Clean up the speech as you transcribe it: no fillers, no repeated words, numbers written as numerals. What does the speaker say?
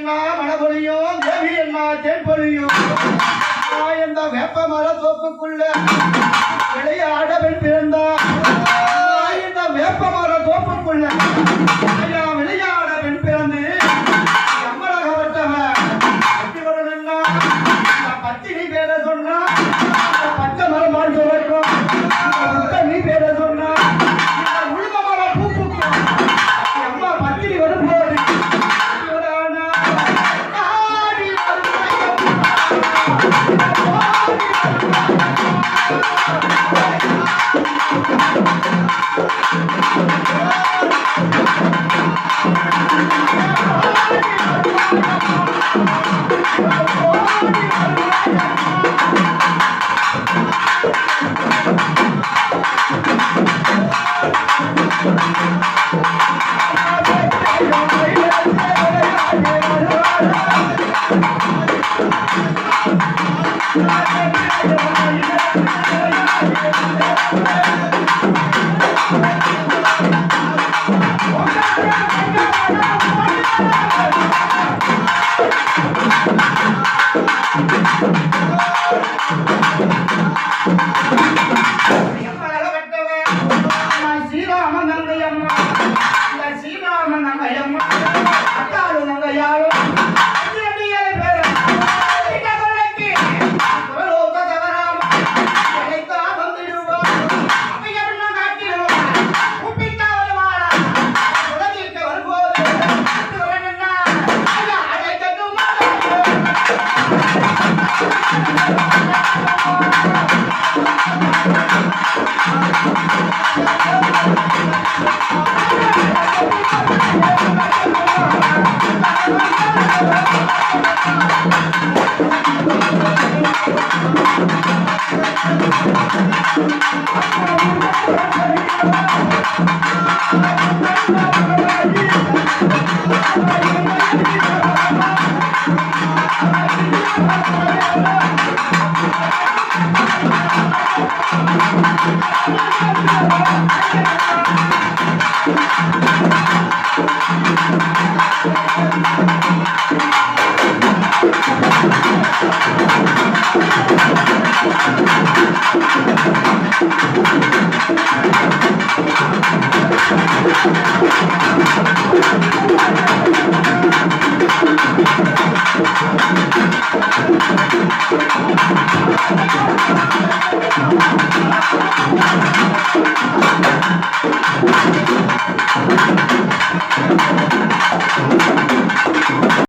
என்ன மழை தேவி என்ன தேன்பொழியும் இந்த வேப்ப மர தோப்புக்குள்ள விளையாட பெண் பிறந்தா இந்த வேப்ப மர தோப்புக்குள்ள விளையாட பெண் பிறந்து அம்மழகப்பட்டவன் பத்தினி பேர சொன்னா பச்சை மரம் மாறி சொல்லிருக்கோம் நீ பேர சொன்னா உழுத மரம் பூப்புக்கும் அம்மா பத்தினி வரும் போது ஸ்ரீராமன் நங்கையம்மா ஸ்ரீராமன் நங்கையம்மா அக்காடு நங்கையாலும்